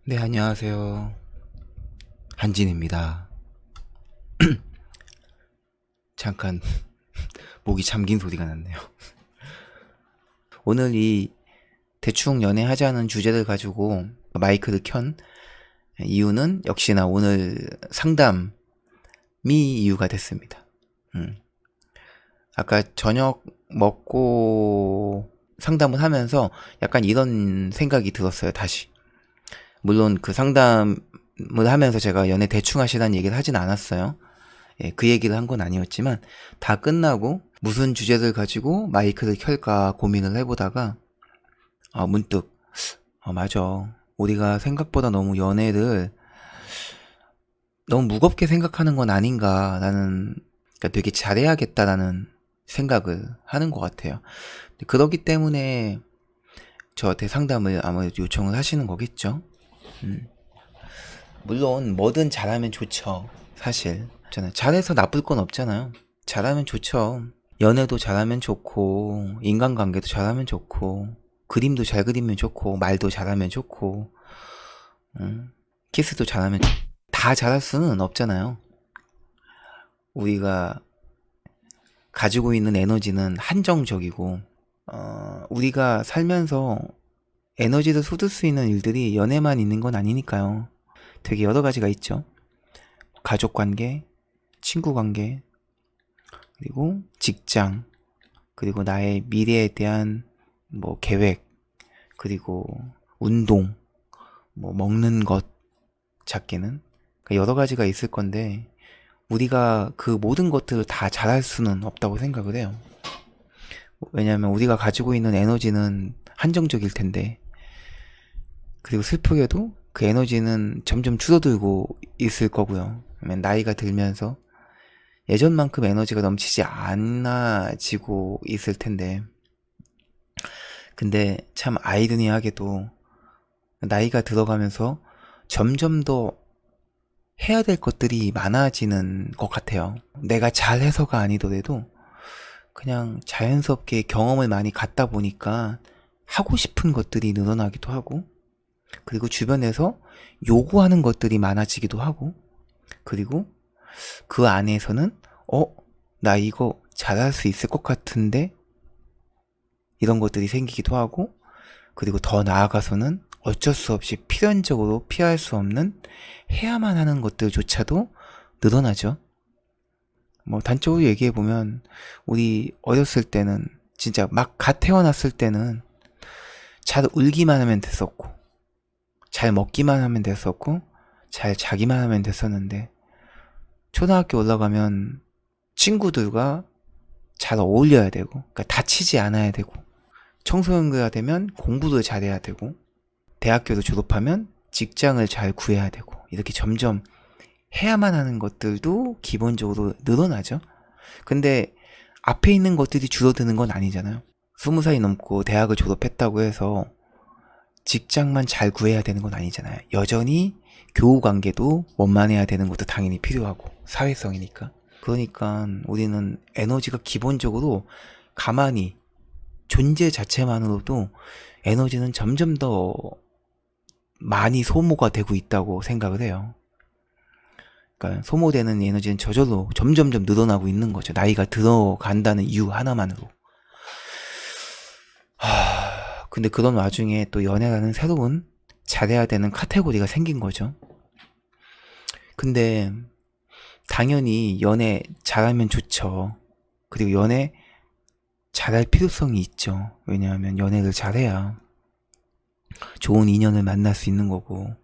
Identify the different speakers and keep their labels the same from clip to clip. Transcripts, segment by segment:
Speaker 1: 네, 안녕하세요. 한진입니다. 잠깐 목이 잠긴 소리가 났네요. 오늘 이 대충 연애하자는 주제를 가지고 마이크를 켠 이유는 역시나 오늘 상담이 이유가 됐습니다. 아까 저녁 먹고 상담을 하면서 약간 이런 생각이 들었어요, 다시. 물론 그 상담을 하면서 제가 연애 대충 하시라는 얘기를 하진 않았어요. 예, 그 얘기를 한 건 아니었지만 다 끝나고 무슨 주제를 가지고 마이크를 켤까 고민을 해보다가 문득 맞아, 우리가 생각보다 너무 연애를 너무 무겁게 생각하는 건 아닌가라는, 그러니까 되게 잘해야겠다라는 생각을 하는 것 같아요. 그렇기 때문에 저한테 상담을 아무래도 요청을 하시는 거겠죠. 물론 뭐든 잘하면 좋죠. 사실 저는 잘해서 나쁠 건 없잖아요. 잘하면 좋죠. 연애도 잘하면 좋고, 인간관계도 잘하면 좋고, 그림도 잘 그리면 좋고, 말도 잘하면 좋고, 키스도 잘하면 다 잘할 수는 없잖아요. 우리가 가지고 있는 에너지는 한정적이고, 우리가 살면서 에너지를 쏟을 수 있는 일들이 연애만 있는 건 아니니까요. 되게 여러 가지가 있죠. 가족 관계, 친구 관계, 그리고 직장, 그리고 나의 미래에 대한 뭐 계획, 그리고 운동, 뭐 먹는 것, 작게는 그러니까 여러 가지가 있을 건데 우리가 그 모든 것들을 다 잘할 수는 없다고 생각을 해요. 왜냐하면 우리가 가지고 있는 에너지는 한정적일 텐데, 그리고 슬프게도 그 에너지는 점점 줄어들고 있을 거고요. 나이가 들면서 예전만큼 에너지가 넘치지 않아지고 있을 텐데, 근데 참 아이러니하게도 나이가 들어가면서 점점 더 해야 될 것들이 많아지는 것 같아요. 내가 잘해서가 아니더라도 그냥 자연스럽게 경험을 많이 갖다 보니까 하고 싶은 것들이 늘어나기도 하고, 그리고 주변에서 요구하는 것들이 많아지기도 하고, 그리고 그 안에서는 나 이거 잘할 수 있을 것 같은데, 이런 것들이 생기기도 하고, 그리고 더 나아가서는 어쩔 수 없이 필연적으로 피할 수 없는 해야만 하는 것들조차도 늘어나죠. 뭐 단적으로 얘기해보면 우리 어렸을 때는, 진짜 막 갓 태어났을 때는 잘 울기만 하면 됐었고, 잘 먹기만 하면 됐었고, 잘 자기만 하면 됐었는데, 초등학교 올라가면 친구들과 잘 어울려야 되고, 그러니까 다치지 않아야 되고, 청소년기가 되면 공부도 잘해야 되고, 대학교도 졸업하면 직장을 잘 구해야 되고, 이렇게 점점 해야만 하는 것들도 기본적으로 늘어나죠. 근데 앞에 있는 것들이 줄어드는 건 아니잖아요. 20살이 넘고 대학을 졸업했다고 해서 직장만 잘 구해야 되는 건 아니잖아요. 여전히 교우 관계도 원만해야 되는 것도 당연히 필요하고, 사회성이니까. 그러니까 우리는 에너지가 기본적으로 가만히 존재 자체만으로도 에너지는 점점 더 많이 소모가 되고 있다고 생각을 해요. 그러니까 소모되는 에너지는 저절로 점점점 늘어나고 있는 거죠. 나이가 들어간다는 이유 하나만으로. 근데 그런 와중에 또 연애라는 새로운 잘해야 되는 카테고리가 생긴 거죠. 근데 당연히 연애 잘하면 좋죠. 그리고 연애 잘할 필요성이 있죠. 왜냐하면 연애를 잘해야 좋은 인연을 만날 수 있는 거고,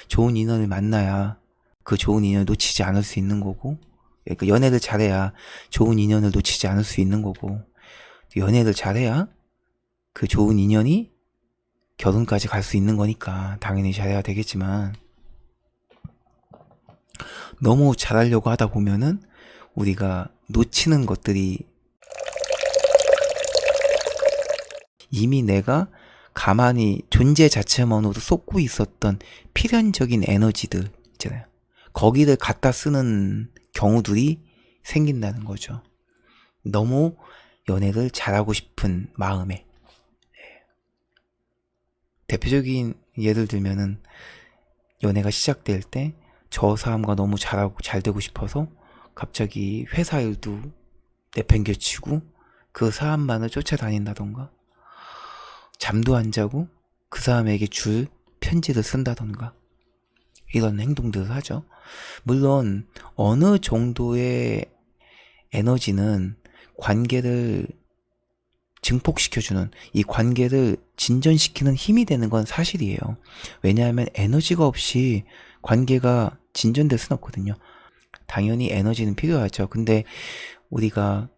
Speaker 1: 좋은 인연을 만나야 그 좋은 인연을 놓치지 않을 수 있는 거고, 그러니까 연애를 잘해야 좋은 인연을 놓치지 않을 수 있는 거고, 연애를 잘해야 그 좋은 인연이 결혼까지 갈 수 있는 거니까 당연히 잘해야 되겠지만, 너무 잘하려고 하다 보면은 우리가 놓치는 것들이, 이미 내가 가만히 존재 자체만으로도 쏟고 있었던 필연적인 에너지들 있잖아요. 거기를 갖다 쓰는 경우들이 생긴다는 거죠. 너무 연애를 잘하고 싶은 마음에. 대표적인 예를 들면은 연애가 시작될 때 저 사람과 너무 잘하고 잘 되고 싶어서 갑자기 회사 일도 내팽개치고 그 사람만을 쫓아다닌다던가, 잠도 안 자고 그 사람에게 줄 편지를 쓴다던가, 이런 행동들을 하죠. 물론 어느 정도의 에너지는 관계를 증폭시켜주는, 이 관계를 진전시키는 힘이 되는 건 사실이에요. 왜냐하면 에너지가 없이 관계가 진전될 순 없거든요. 당연히 에너지는 필요하죠. 근데 우리가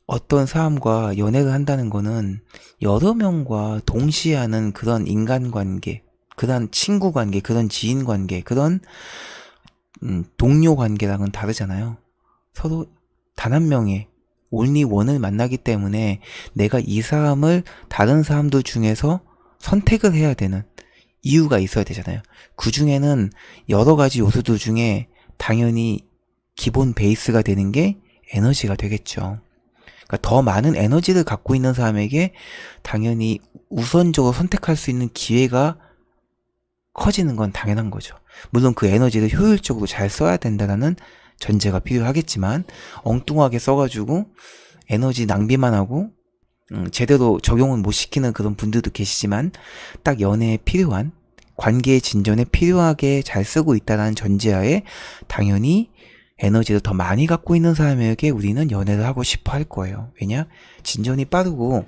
Speaker 1: 어떤 사람과 연애를 한다는 거는 여러 명과 동시에 하는 그런 인간관계, 그런 친구관계, 그런 지인관계, 그런 동료 관계랑은 다르잖아요. 서로 단 한 명의 only one을 만나기 때문에 내가 이 사람을 다른 사람들 중에서 선택을 해야 되는 이유가 있어야 되잖아요. 그 중에는 여러 가지 요소들 중에 당연히 기본 베이스가 되는 게 에너지가 되겠죠. 그러니까 더 많은 에너지를 갖고 있는 사람에게 당연히 우선적으로 선택할 수 있는 기회가 커지는 건 당연한 거죠. 물론 그 에너지를 효율적으로 잘 써야 된다는 전제가 필요하겠지만, 엉뚱하게 써가지고 에너지 낭비만 하고 제대로 적용은 못 시키는 그런 분들도 계시지만, 딱 연애에 필요한, 관계의 진전에 필요하게 잘 쓰고 있다는 전제하에 당연히 에너지를 더 많이 갖고 있는 사람에게 우리는 연애를 하고 싶어 할 거예요. 왜냐? 진전이 빠르고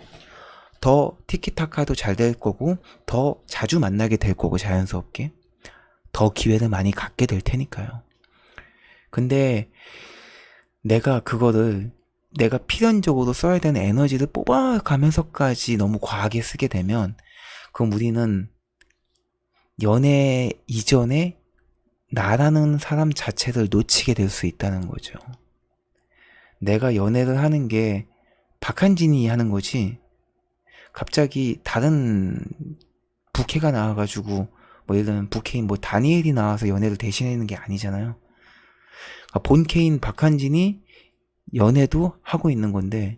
Speaker 1: 더 티키타카도 잘 될 거고 더 자주 만나게 될 거고, 자연스럽게 더 기회를 많이 갖게 될 테니까요. 근데 내가 그거를 내가 필연적으로 써야 되는 에너지를 뽑아가면서까지 너무 과하게 쓰게 되면, 그럼 우리는 연애 이전에 나라는 사람 자체를 놓치게 될 수 있다는 거죠. 내가 연애를 하는 게 박한진이 하는 거지, 갑자기 다른 부캐가 나와가지고, 뭐 예를 들면 부캐인 뭐 다니엘이 나와서 연애를 대신하는 게 아니잖아요. 본캐인 박한진이 연애도 하고 있는 건데,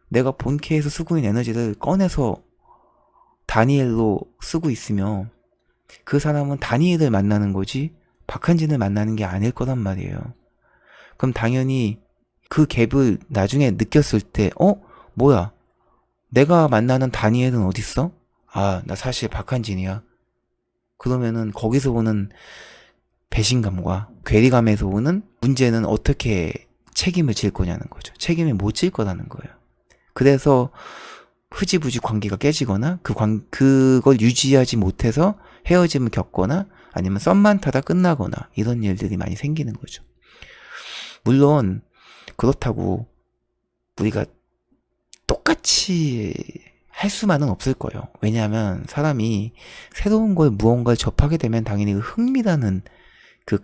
Speaker 1: 내가 본캐에서 쓰고 있는 에너지를 꺼내서 다니엘로 쓰고 있으면 그 사람은 다니엘을 만나는 거지 박한진을 만나는 게 아닐 거란 말이에요. 그럼 당연히 그 갭을 나중에 느꼈을 때, 뭐야, 내가 만나는 다니엘은 어딨어? 아, 나 사실 박한진이야. 그러면은 거기서 오는 배신감과 괴리감에서 오는 문제는 어떻게 책임을 질 거냐는 거죠. 책임을 못 질 거라는 거예요. 그래서 흐지부지 관계가 깨지거나 그걸 유지하지 못해서 헤어짐을 겪거나 아니면 썸만 타다 끝나거나, 이런 일들이 많이 생기는 거죠. 물론 그렇다고 우리가 똑같이 할 수만은 없을 거예요. 왜냐하면 사람이 새로운 걸 무언가를 접하게 되면 당연히 흥미라는 그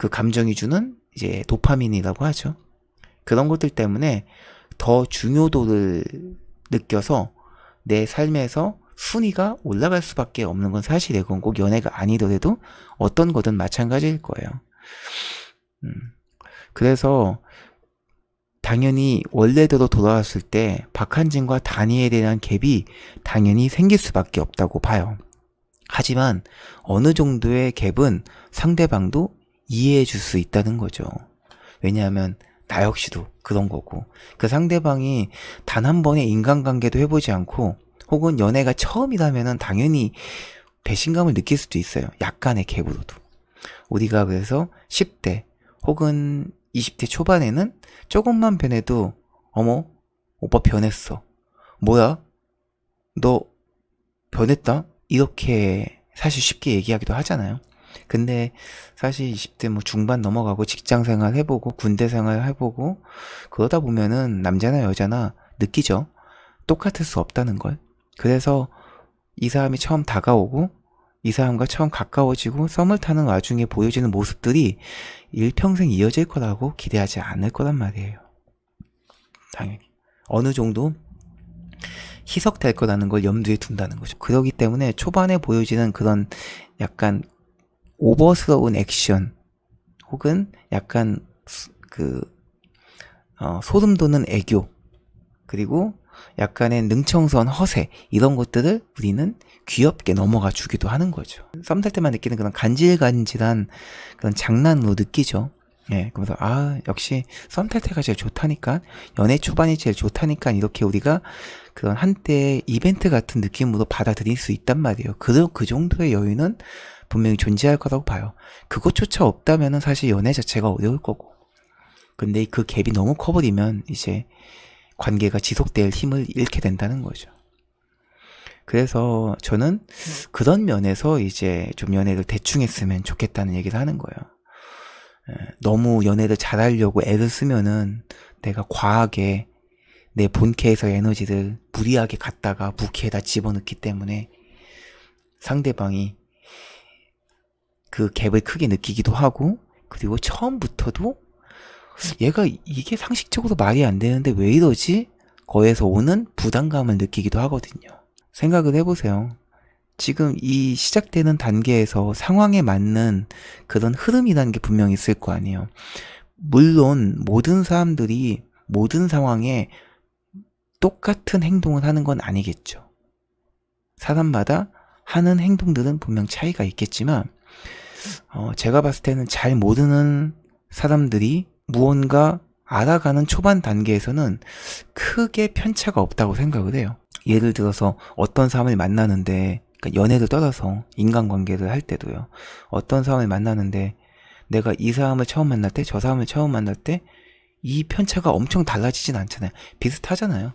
Speaker 1: 감정이 주는 이제 도파민이라고 하죠. 그런 것들 때문에 더 중요도를 느껴서 내 삶에서 순위가 올라갈 수밖에 없는 건 사실이에요. 그건 꼭 연애가 아니더라도 어떤 거든 마찬가지일 거예요. 그래서 당연히 원래대로 돌아왔을 때 박한진과 다니엘에 대한 갭이 당연히 생길 수밖에 없다고 봐요. 하지만 어느 정도의 갭은 상대방도 이해해 줄 수 있다는 거죠. 왜냐하면 나 역시도 그런 거고, 그 상대방이 단 한 번의 인간관계도 해보지 않고 혹은 연애가 처음이라면은 당연히 배신감을 느낄 수도 있어요. 약간의 갭으로도. 우리가 그래서 10대 혹은 20대 초반에는 조금만 변해도 어머, 오빠 변했어, 뭐야, 너 변했다, 이렇게 사실 쉽게 얘기하기도 하잖아요. 근데 사실 20대 뭐 중반 넘어가고 직장생활 해보고 군대생활 해보고 그러다 보면은 남자나 여자나 느끼죠. 똑같을 수 없다는 걸. 그래서 이 사람이 처음 다가오고 이 사람과 처음 가까워지고 썸을 타는 와중에 보여지는 모습들이 일평생 이어질 거라고 기대하지 않을 거란 말이에요. 당연히 어느 정도 희석될 거라는 걸 염두에 둔다는 거죠. 그렇기 때문에 초반에 보여지는 그런 약간 오버스러운 액션 혹은 약간 소름 돋는 애교, 그리고 약간의 능청스러운 허세 이런 것들을 우리는 귀엽게 넘어가 주기도 하는 거죠. 썸 탈 때만 느끼는 그런 간질간질한 그런 장난으로 느끼죠. 예, 그래서 역시 썸 탈 때가 제일 좋다니까, 연애 초반이 제일 좋다니까, 이렇게 우리가 그런 한때 이벤트 같은 느낌으로 받아들일 수 있단 말이에요. 그 정도의 여유는 분명히 존재할 거라고 봐요. 그것조차 없다면은 사실 연애 자체가 어려울 거고. 근데 그 갭이 너무 커버리면 이제 관계가 지속될 힘을 잃게 된다는 거죠. 그래서 저는 그런 면에서 이제 좀 연애를 대충 했으면 좋겠다는 얘기를 하는 거예요. 너무 연애를 잘하려고 애를 쓰면은 내가 과하게 내 본캐에서의 에너지를 무리하게 갖다가 부캐에다 집어넣기 때문에 상대방이 그 갭을 크게 느끼기도 하고, 그리고 처음부터도 얘가 이게 상식적으로 말이 안 되는데 왜 이러지? 거에서 오는 부담감을 느끼기도 하거든요. 생각을 해보세요. 지금 이 시작되는 단계에서 상황에 맞는 그런 흐름이라는 게 분명히 있을 거 아니에요. 물론 모든 사람들이 모든 상황에 똑같은 행동을 하는 건 아니겠죠. 사람마다 하는 행동들은 분명 차이가 있겠지만, 제가 봤을 때는 잘 모르는 사람들이 무언가 알아가는 초반 단계에서는 크게 편차가 없다고 생각을 해요. 예를 들어서 어떤 사람을 만나는데, 그러니까 연애를 떠나서 인간관계를 할 때도요. 어떤 사람을 만나는데 내가 이 사람을 처음 만날 때, 저 사람을 처음 만날 때 이 편차가 엄청 달라지진 않잖아요. 비슷하잖아요.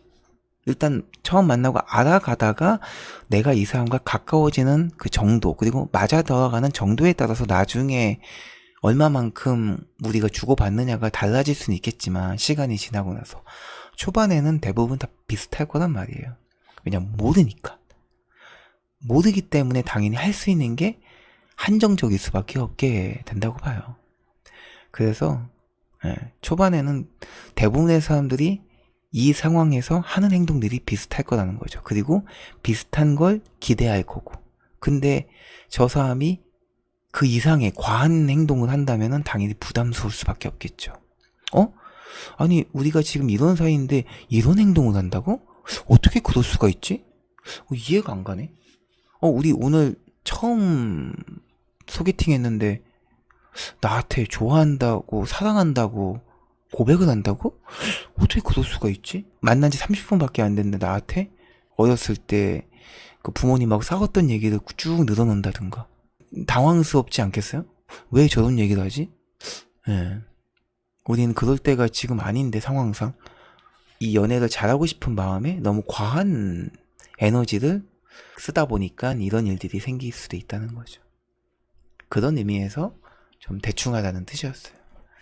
Speaker 1: 일단 처음 만나고 알아가다가 내가 이 사람과 가까워지는 그 정도, 그리고 맞아 들어가는 정도에 따라서 나중에 얼마만큼 우리가 주고받느냐가 달라질 수는 있겠지만, 시간이 지나고 나서 초반에는 대부분 다 비슷할 거란 말이에요. 왜냐면 모르기 때문에 당연히 할 수 있는 게 한정적일 수밖에 없게 된다고 봐요. 그래서 초반에는 대부분의 사람들이 이 상황에서 하는 행동들이 비슷할 거라는 거죠. 그리고 비슷한 걸 기대할 거고, 근데 저 사람이 그 이상의 과한 행동을 한다면은 당연히 부담스러울 수밖에 없겠죠. 아니 우리가 지금 이런 사이인데 이런 행동을 한다고? 어떻게 그럴 수가 있지? 이해가 안 가네. 우리 오늘 처음 소개팅 했는데 나한테 좋아한다고, 사랑한다고 고백을 한다고? 어떻게 그럴 수가 있지? 만난 지 30분밖에 안 됐는데 나한테 어렸을 때 그 부모님하고 싸웠던 얘기를 쭉 늘어놓는다든가. 당황스럽지 않겠어요? 왜 저런 얘기를 하지? 우리는 그럴 때가 지금 아닌데, 상황상 이 연애를 잘하고 싶은 마음에 너무 과한 에너지를 쓰다 보니까 이런 일들이 생길 수도 있다는 거죠. 그런 의미에서 좀 대충하다는 뜻이었어요.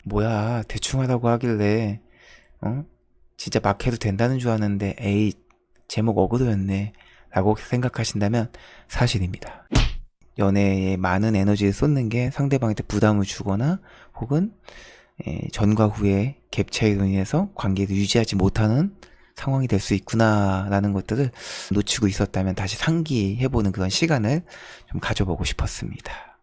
Speaker 1: 뭐야, 대충하다고 하길래 진짜 막 해도 된다는 줄 아는데 에이, 제목 어그로였네 라고 생각하신다면 사실입니다. 연애에 많은 에너지를 쏟는 게 상대방한테 부담을 주거나 혹은 전과 후의 갭 차이로 인해서 관계를 유지하지 못하는 상황이 될 수 있구나 라는 것들을 놓치고 있었다면 다시 상기해보는 그런 시간을 좀 가져보고 싶었습니다.